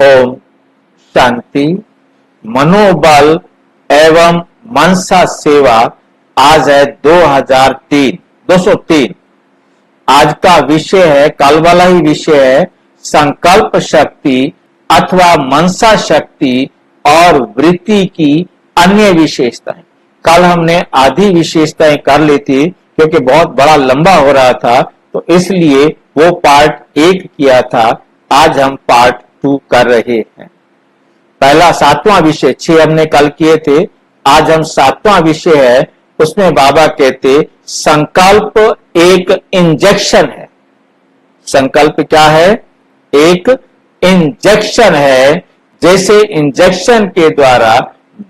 ओम शांति। मनोबल एवं मनसा सेवा। आज है 203। आज का विषय है, कल वाला ही विषय है, संकल्प शक्ति अथवा मनसा शक्ति और वृत्ति की अन्य विशेषताएं। कल हमने आधी विशेषताएं कर ली थी क्योंकि बहुत बड़ा लंबा हो रहा था, तो इसलिए वो पार्ट 1 किया था। आज हम पार्ट 2 कर रहे हैं। पहला 7वां विषय 6 हमने कल किए थे, आज हम 7वां विषय है। उसमें बाबा कहते संकल्प एक इंजेक्शन है। संकल्प क्या है? एक इंजेक्शन है। जैसे इंजेक्शन के द्वारा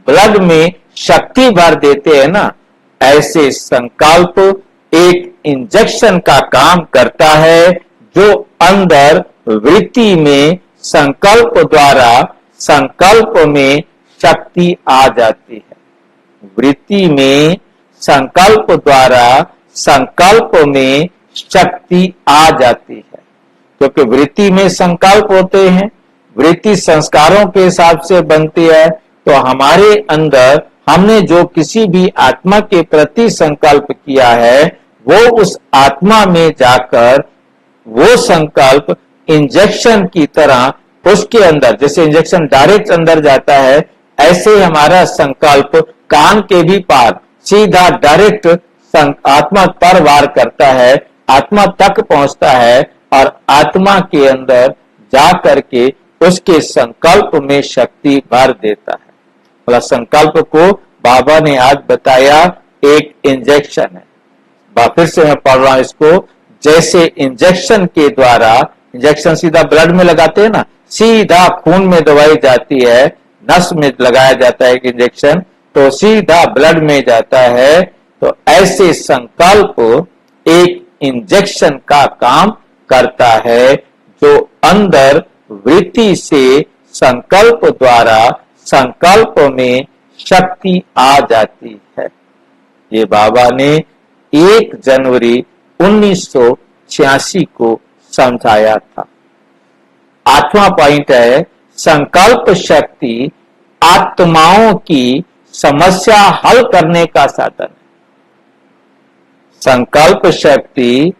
ब्लड में शक्ति भर देते हैं ना, ऐसे संकल्प एक इंजेक्शन का काम करता है, जो अंदर वृत्ति में संकल्प द्वारा संकल्प में शक्ति आ जाती है। वृत्ति में संकल्प द्वारा संकल्प में शक्ति आ जाती है, क्योंकि वृत्ति में संकल्प होते हैं, वृत्ति संस्कारों के हिसाब से बनती है। तो हमारे अंदर हमने जो किसी भी आत्मा के प्रति संकल्प किया है, वो उस आत्मा में जाकर वो संकल्प इंजेक्शन की तरह उसके अंदर, जैसे इंजेक्शन डायरेक्ट अंदर जाता है, ऐसे ही हमारा संकल्प कान के भी पार सीधा डायरेक्ट आत्मा पर वार करता है, आत्मा तक पहुंचता है और आत्मा के अंदर जा करके उसके संकल्प में शक्ति भर देता है। मतलब संकल्प को बाबा ने आज बताया एक इंजेक्शन है। फिर से मैं पढ़ रहा हूं इसको। जैसे इंजेक्शन के द्वारा, इंजेक्शन सीधा ब्लड में लगाते हैं ना, सीधा खून में दवाई जाती है, नस में लगाया जाता है एक इंजेक्शन, तो सीधा ब्लड में जाता है। तो ऐसे संकल्प एक इंजेक्शन का काम करता है, जो अंदर वृत्ति से संकल्प द्वारा संकल्प में शक्ति आ जाती है। ये बाबा ने 1 जनवरी 1986 को समझाया था। 8वां पॉइंट है, संकल्प शक्ति आत्माओं की समस्या हल करने का साधन है। संकल्प शक्ति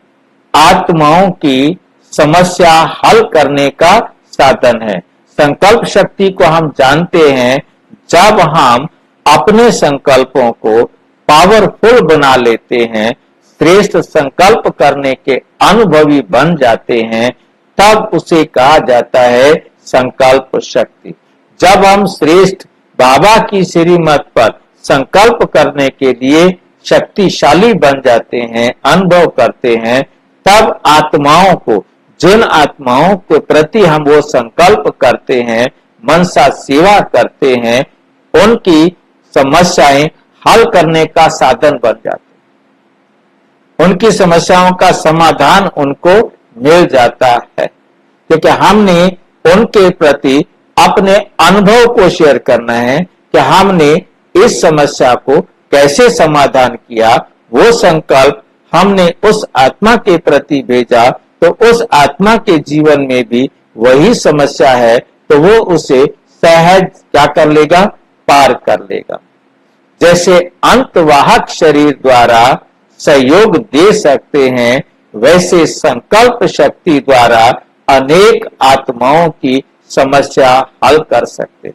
आत्माओं की समस्या हल करने का साधन है। संकल्प शक्ति को हम जानते हैं, जब हम अपने संकल्पों को पावरफुल बना लेते हैं, श्रेष्ठ संकल्प करने के अनुभवी बन जाते हैं, तब उसे कहा जाता है संकल्प शक्ति। जब हम श्रेष्ठ बाबा की श्रीमत पर संकल्प करने के लिए शक्तिशाली बन जाते हैं, अनुभव करते हैं, तब आत्माओं को, जिन आत्माओं के प्रति हम वो संकल्प करते हैं, मनसा सेवा करते हैं, उनकी समस्याएं हल करने का साधन बन जाते हैं। उनकी समस्याओं का समाधान उनको मिल जाता है, क्योंकि हमने उनके प्रति अपने अनुभव को शेयर करना है कि हमने इस समस्या को कैसे समाधान किया। वो संकल्प हमने उस आत्मा के प्रति भेजा, तो उस आत्मा के जीवन में भी वही समस्या है, तो वो उसे सहज क्या कर लेगा? पार कर लेगा। जैसे अंतवाहक शरीर द्वारा सहयोग दे सकते हैं, वैसे संकल्प शक्ति द्वारा अनेक आत्माओं की समस्या हल कर सकते हैं।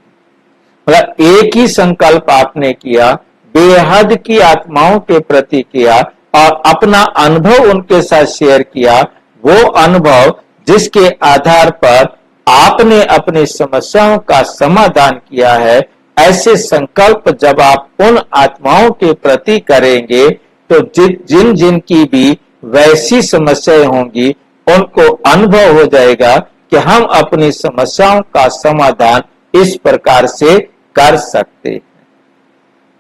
मतलब एक ही संकल्प आपने किया, बेहद की आत्माओं के प्रति किया और अपना अनुभव उनके साथ शेयर किया, वो अनुभव जिसके आधार पर आपने अपनी समस्याओं का समाधान किया है, ऐसे संकल्प जब आप उन आत्माओं के प्रति करेंगे, तो जिन जिन की भी वैसी समस्याएं होंगी, उनको अनुभव हो जाएगा कि हम अपनी समस्याओं का समाधान इस प्रकार से कर सकते हैं।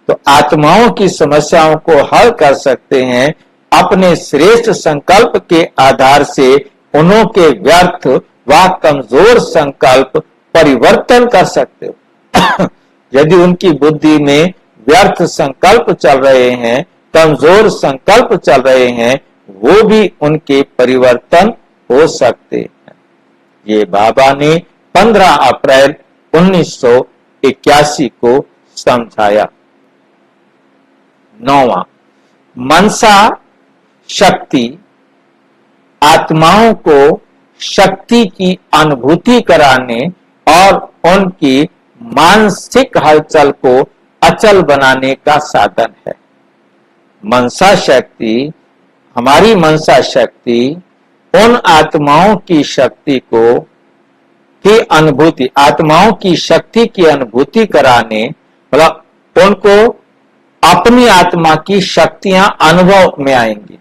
तो आत्माओं की समस्याओं को हल कर सकते हैं अपने श्रेष्ठ संकल्प के आधार से। उन्हों के व्यर्थ व कमजोर संकल्प परिवर्तन कर सकते हो। यदि उनकी बुद्धि में व्यर्थ संकल्प चल रहे हैं, कमजोर संकल्प चल रहे हैं, वो भी उनके परिवर्तन हो सकते हैं। ये बाबा ने 15 अप्रैल 1981 को समझाया। 9वां, मनसा शक्ति आत्माओं को शक्ति की अनुभूति कराने और उनकी मानसिक हलचल को अचल बनाने का साधन है। मनसा शक्ति, हमारी मनसा शक्ति उन आत्माओं की शक्ति को की अनुभूति, आत्माओं की शक्ति की अनुभूति कराने, मतलब उनको अपनी आत्मा की शक्तियां अनुभव में आएंगी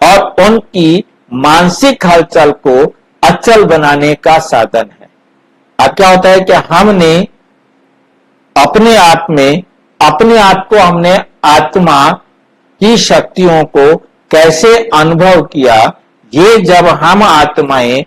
और उनकी मानसिक हलचल को अचल बनाने का साधन है। अब क्या होता है कि हमने अपने आप में, अपने आप को हमने आत्मा की शक्तियों को कैसे अनुभव किया, ये जब हम आत्माएं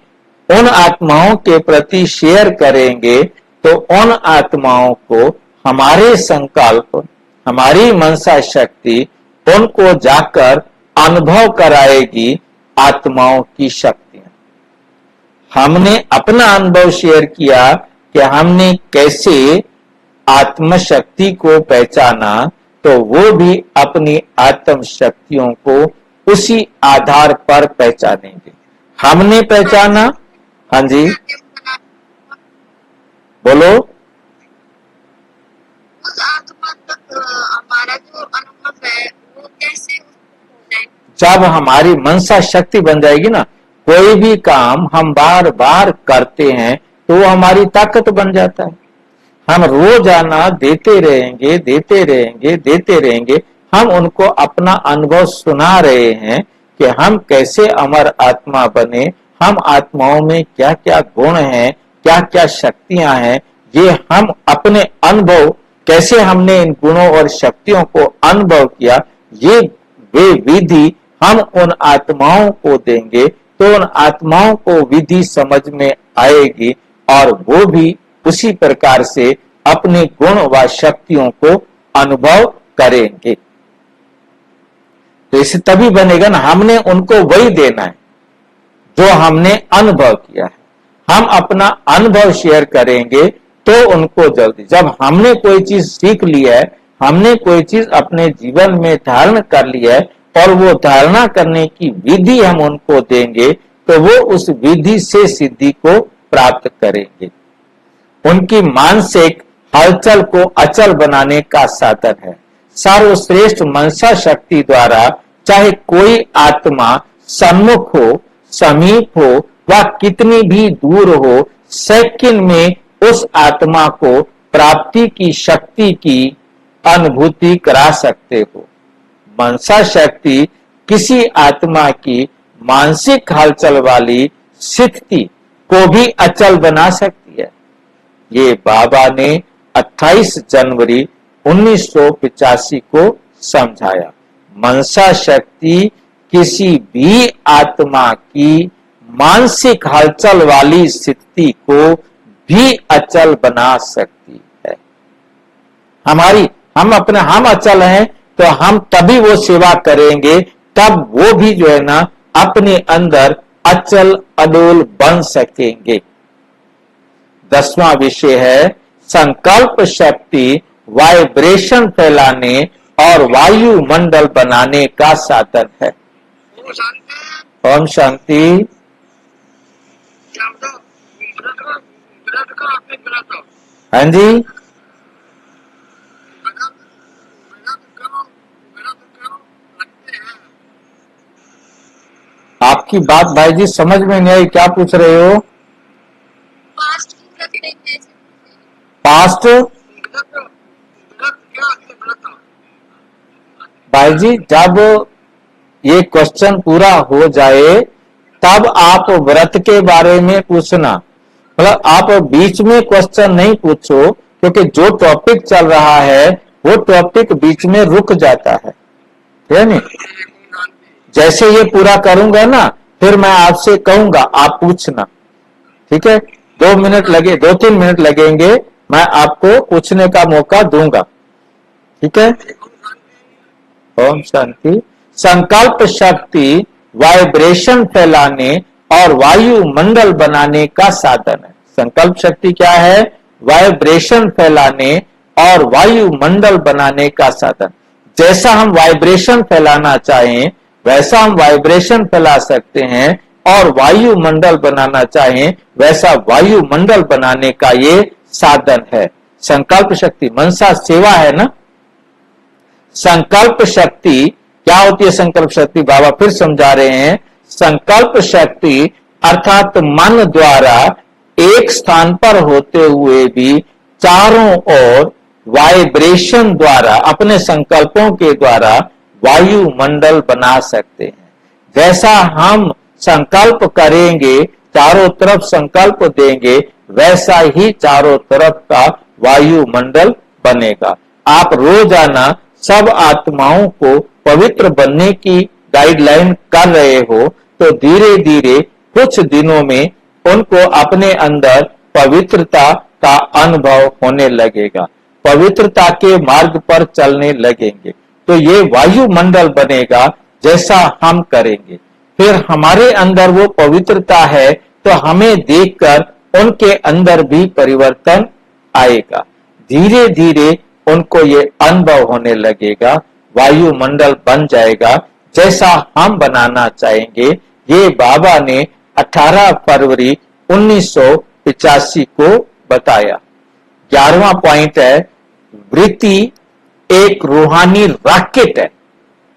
उन आत्माओं के प्रति शेयर करेंगे तो उन आत्माओं को हमारे संकल्प, हमारी मनसा शक्ति उनको जाकर अनुभव कराएगी आत्माओं की शक्तियां। हमने अपना अनुभव शेयर किया कि हमने कैसे आत्म शक्ति को पहचाना, तो वो भी अपनी आत्म शक्तियों को उसी आधार पर पहचानेंगे। हमने पहचाना, हाँ जी बोलो। उस आत्मा तक हमारा जो अनुभव है वो कैसे जब हमारी मनसा शक्ति बन जाएगी ना, कोई भी काम हम बार बार करते हैं तो वो हमारी ताकत बन जाता है। हम रोजाना देते रहेंगे, देते रहेंगे, देते रहेंगे। हम उनको अपना अनुभव सुना रहे हैं कि हम कैसे अमर आत्मा बने, हम आत्माओं में क्या क्या गुण हैं, क्या क्या शक्तियां हैं, ये हम अपने अनुभव, कैसे हमने इन गुणों और शक्तियों को अनुभव किया, ये वे विधि हम उन आत्माओं को देंगे तो उन आत्माओं को विधि समझ में आएगी और वो भी उसी प्रकार से अपने गुण व शक्तियों को अनुभव करेंगे। तो इसे तभी बनेगा ना, हमने उनको वही देना है जो हमने अनुभव किया है। हम अपना अनुभव शेयर करेंगे तो उनको जल्दी, जब हमने कोई चीज सीख ली है, हमने कोई चीज अपने जीवन में धारण कर लिया है और वो धारणा करने की विधि हम उनको देंगे तो वो उस विधि से सिद्धि को प्राप्त करेंगे। उनकी मानसिक हलचल को अचल बनाने का साधन है। सर्वश्रेष्ठ मनसा शक्ति द्वारा चाहे कोई आत्मा सम्मुख हो, समीप हो व कितनी भी दूर हो, सेकंड में उस आत्मा को प्राप्ति की शक्ति की अनुभूति करा सकते हो। मनसा शक्ति किसी आत्मा की मानसिक हलचल वाली स्थिति को भी अचल बना सकती है। ये बाबा ने 28 जनवरी 1985 को समझाया। मनसा शक्ति किसी भी आत्मा की मानसिक हलचल वाली स्थिति को भी अचल बना सकती है। हम अचल हैं तो हम तभी वो सेवा करेंगे, तब वो भी जो है ना अपने अंदर अचल अडोल बन सकेंगे। 10वां विषय है संकल्प शक्ति वाइब्रेशन फैलाने और वायुमंडल बनाने का साधन है। ओम शांति। हाँ जी, आपकी बात भाई जी समझ में नहीं आई, क्या पूछ रहे हो? पास्ट भाई जी, जब ये क्वेश्चन पूरा हो जाए तब आप व्रत के बारे में पूछना। मतलब आप बीच में क्वेश्चन नहीं पूछो, क्योंकि जो टॉपिक चल रहा है वो टॉपिक बीच में रुक जाता है नहीं? जैसे ये पूरा करूंगा ना, फिर मैं आपसे कहूंगा आप पूछना, ठीक है? 2-3 मिनट लगेंगे, मैं आपको पूछने का मौका दूंगा, ठीक है? ओम शांति। संकल्प शक्ति वाइब्रेशन फैलाने और वायुमंडल बनाने का साधन है। संकल्प शक्ति क्या है? वाइब्रेशन फैलाने और वायुमंडल बनाने का साधन। जैसा हम वाइब्रेशन फैलाना चाहें वैसा हम वाइब्रेशन फैला सकते हैं, और वायुमंडल बनाना चाहें वैसा वायुमंडल बनाने का ये साधन है संकल्प शक्ति। मनसा सेवा है ना। संकल्प शक्ति क्या होती है? संकल्प शक्ति बाबा फिर समझा रहे हैं। संकल्प शक्ति अर्थात मन द्वारा एक स्थान पर होते हुए भी चारों ओर वाइब्रेशन द्वारा अपने संकल्पों के द्वारा वायुमंडल बना सकते हैं। जैसा हम संकल्प करेंगे, चारों तरफ संकल्प देंगे, वैसा ही चारों तरफ का वायुमंडल बनेगा। आप रोजाना सब आत्माओं को पवित्र बनने की गाइडलाइन कर रहे हो, तो धीरे धीरे कुछ दिनों में उनको अपने अंदर पवित्रता का अनुभव होने लगेगा, पवित्रता के मार्ग पर चलने लगेंगे। तो ये वायुमंडल बनेगा जैसा हम करेंगे। फिर हमारे अंदर वो पवित्रता है तो हमें देखकर उनके अंदर भी परिवर्तन आएगा। धीरे धीरे उनको ये अनुभव होने लगेगा, वायुमंडल बन जाएगा जैसा हम बनाना चाहेंगे। ये बाबा ने 18 फरवरी 1985 को बताया। 11वां पॉइंट है, वृत्ति एक रूहानी रॉकेट है।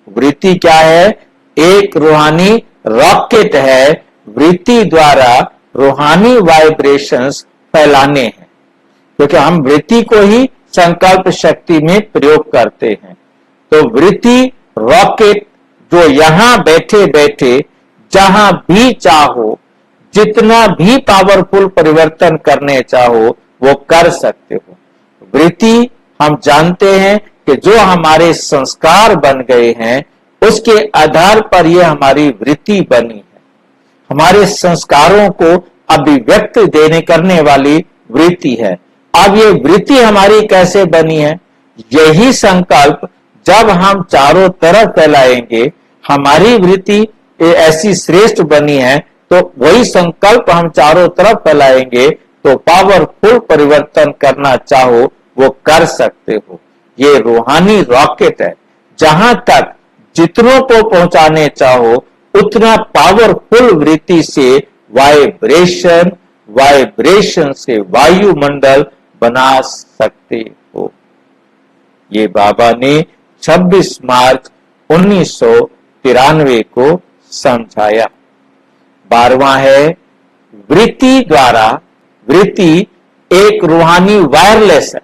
वृत्ति क्या है? एक रूहानी रॉकेट है। वृत्ति द्वारा रूहानी वाइब्रेशंस फैलाने हैं, क्योंकि हम वृत्ति को ही संकल्प शक्ति में प्रयोग करते हैं। तो वृत्ति रॉकेट जो यहां बैठे बैठे जहां भी चाहो, जितना भी पावरफुल परिवर्तन करने चाहो वो कर सकते हो। वृत्ति हम जानते हैं कि जो हमारे संस्कार बन गए हैं उसके आधार पर यह हमारी वृत्ति बनी है। हमारे संस्कारों को अभिव्यक्ति देने करने वाली वृत्ति है। अब ये वृत्ति हमारी कैसे बनी है? यही संकल्प जब हम चारों तरफ फैलाएंगे, हमारी वृत्ति ऐसी श्रेष्ठ बनी है, तो वही संकल्प हम चारों तरफ फैलाएंगे तो पावरफुल परिवर्तन करना चाहो वो कर सकते हो। ये रूहानी रॉकेट है, जहां तक जितनों को पहुंचाने चाहो उतना पावरफुल वृत्ति से वाइब्रेशन से वायुमंडल बना सकते हो। ये बाबा ने 26 मार्च 1993 को समझाया। 12वां है, वृत्ति द्वारा। वृत्ति एक रूहानी वायरलेस है।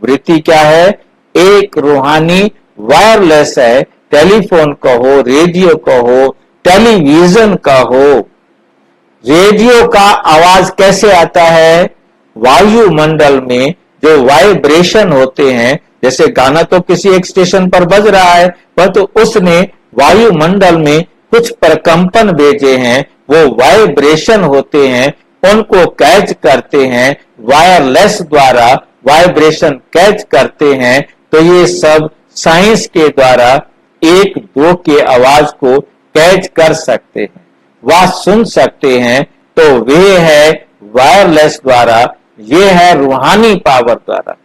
वृत्ति क्या है? एक रूहानी वायरलेस है। टेलीफोन कहो, रेडियो कहो, टेलीविजन कहो। रेडियो का आवाज कैसे आता है? वायुमंडल में जो वाइब्रेशन होते हैं, जैसे गाना तो किसी एक स्टेशन पर बज रहा है, परंतु उसने वायुमंडल में कुछ प्रकंपन भेजे हैं, वो वाइब्रेशन होते हैं, उनको कैच करते हैं, वायरलेस द्वारा वाइब्रेशन कैच करते हैं। तो ये सब साइंस के द्वारा 1-2 के आवाज को कैच कर सकते हैं, वह सुन सकते हैं। तो वे है वायरलेस द्वारा, ये है रूहानी पावर द्वारा।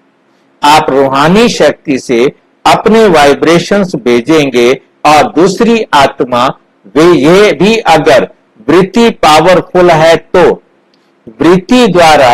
आप रूहानी शक्ति से अपने वाइब्रेशंस भेजेंगे और दूसरी आत्मा वे ये भी अगर वृत्ति पावरफुल है तो वृत्ति द्वारा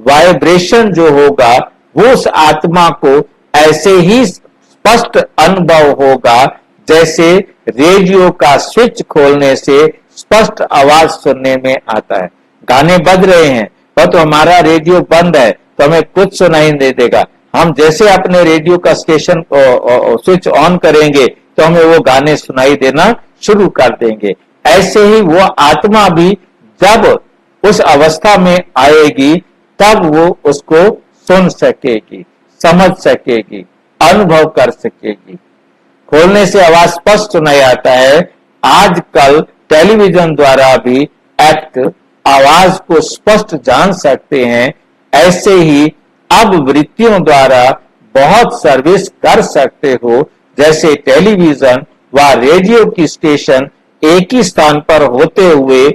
वाइब्रेशन जो होगा वो उस आत्मा को ऐसे ही स्पष्ट अनुभव होगा जैसे रेडियो का स्विच खोलने से स्पष्ट आवाज सुनने में आता है। गाने बज रहे हैं पर तो हमारा रेडियो बंद है तो हमें कुछ सुनाई नहीं देगा। हम जैसे अपने रेडियो का स्टेशन स्विच ऑन करेंगे तो हमें वो गाने सुनाई देना शुरू कर देंगे। ऐसे ही वो आत्मा भी जब उस अवस्था में आएगी तब वो उसको सुन सकेगी, समझ सकेगी, अनुभव कर सकेगी। खोलने से आवाज स्पष्ट सुनाई आता है। आजकल टेलीविजन द्वारा भी एक्ट आवाज को स्पष्ट जान सकते हैं। ऐसे ही अब वृत्तियों द्वारा बहुत सर्विस कर सकते हो, जैसे टेलीविजन व रेडियो की स्टेशन एक ही स्थान पर होते हुए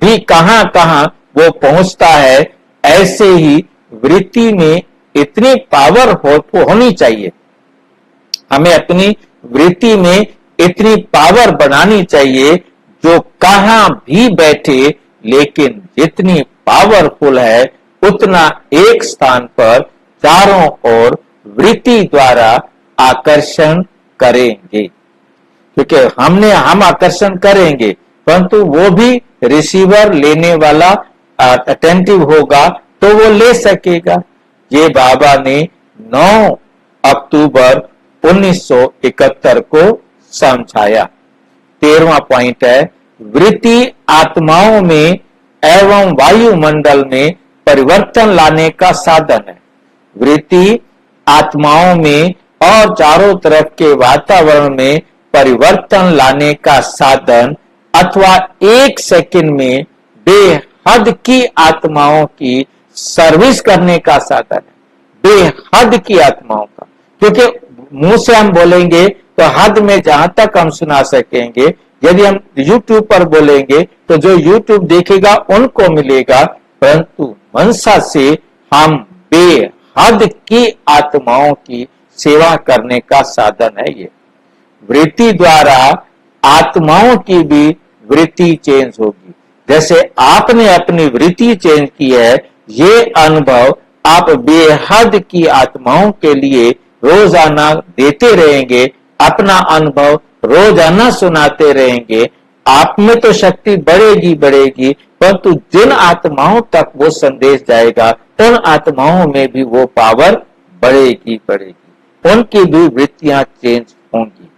भी कहां कहां वो पहुंचता है, ऐसे ही वृत्ति में इतनी पावर होनी चाहिए। हमें अपनी वृत्ति में इतनी पावर बनानी चाहिए जो कहां भी बैठे, लेकिन जितनी पावरफुल है उतना एक स्थान पर चारों ओर वृत्ति द्वारा आकर्षण करेंगे। क्योंकि हम आकर्षण करेंगे, परंतु वो भी रिसीवर लेने वाला अटेंटिव होगा तो वो ले सकेगा। ये बाबा ने 9 अक्टूबर 1971 को समझाया। 13वां पॉइंट है, वृत्ति आत्माओं में एवं वायुमंडल में परिवर्तन लाने का साधन है। वृत्ति आत्माओं में और चारों तरफ के वातावरण में परिवर्तन लाने का साधन अथवा एक सेकंड में बेहद की आत्माओं की सर्विस करने का साधन है। बेहद की आत्माओं का, क्योंकि मुंह से हम बोलेंगे तो हद में जहां तक हम सुना सकेंगे। यदि हम YouTube पर बोलेंगे तो जो YouTube देखेगा उनको मिलेगा, परंतु मनसा से हम बेहद की आत्माओं की सेवा करने का साधन है। ये वृत्ति द्वारा आत्माओं की भी वृत्ति चेंज होगी। जैसे आपने अपनी वृत्ति चेंज की है, ये अनुभव आप बेहद की आत्माओं के लिए रोजाना देते रहेंगे, अपना अनुभव रोजाना सुनाते रहेंगे। आप में तो शक्ति बढ़ेगी बढ़ेगी, परंतु जिन आत्माओं तक वो संदेश जाएगा उन आत्माओं में भी वो पावर बढ़ेगी बढ़ेगी, उनकी भी वृत्तियां चेंज होंगी।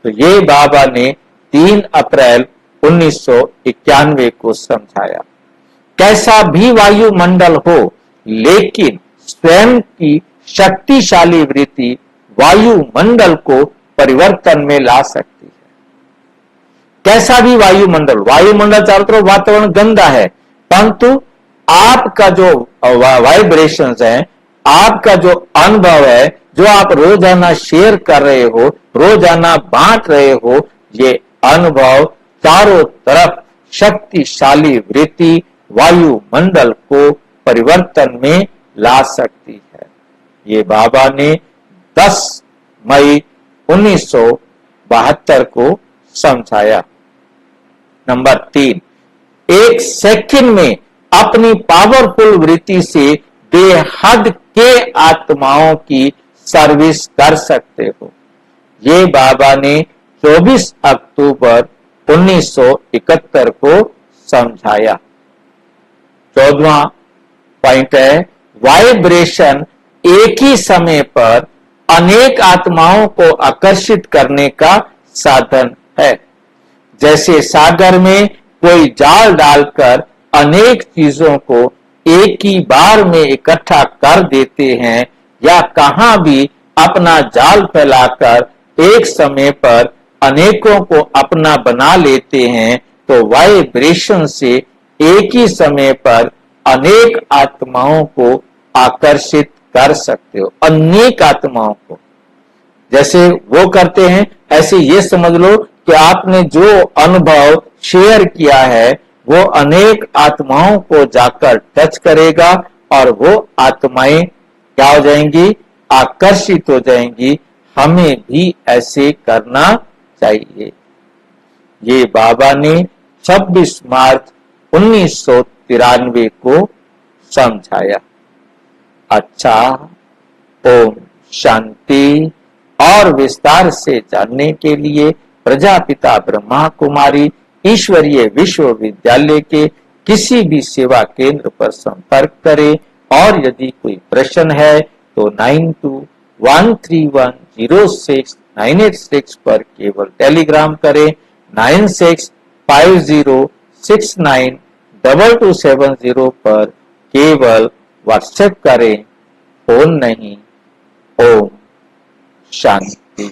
तो ये बाबा ने 3 अप्रैल 1991 को समझाया। कैसा भी वायुमंडल हो, लेकिन स्वयं की शक्तिशाली वृत्ति वायुमंडल को परिवर्तन में ला सकती है। कैसा भी वायुमंडल, वायुमंडल चारों तरफ वातावरण गंदा है, परंतु आपका जो वाइब्रेशंस है, आपका जो अनुभव है, जो आप रोजाना शेयर कर रहे हो, रोजाना बांट रहे हो, ये अनुभव चारों तरफ शक्तिशाली वृत्ति वायुमंडल को परिवर्तन में ला सकती है। ये बाबा ने 10 मई 1972 को समझाया। नंबर 3, एक सेकंड में अपनी पावरफुल वृत्ति से बेहद के आत्माओं की सर्विस कर सकते हो। ये बाबा ने 24 अक्टूबर 1971 को समझाया। 14वां पॉइंट है, वाइब्रेशन एक ही समय पर अनेक आत्माओं को आकर्षित करने का साधन है। जैसे सागर में कोई जाल डालकर अनेक चीजों को एक ही बार में इकट्ठा कर देते हैं, या कहां भी अपना जाल फैलाकर एक समय पर अनेकों को अपना बना लेते हैं, तो वाइब्रेशन से एक ही समय पर अनेक आत्माओं को आकर्षित कर सकते हो, अनेक आत्माओं को। जैसे वो करते हैं, ऐसे ये समझ लो कि आपने जो अनुभव शेयर किया है वो अनेक आत्माओं को जाकर टच करेगा और वो आत्माएं क्या हो जाएंगी, आकर्षित हो जाएंगी। हमें भी ऐसे करना चाहिए। ये बाबा ने 26 मार्च 1993 को समझाया। अच्छा, ओम शांति। और विस्तार से जानने के लिए प्रजापिता ब्रह्मा कुमारी ईश्वरीय विश्वविद्यालय के किसी भी सेवा केंद्र पर संपर्क करें। और यदि कोई प्रश्न है तो 9213106986 पर केवल टेलीग्राम करें। 9650692270 पर केवल व्हाट्सएप करें, फोन नहीं। ओम शांति।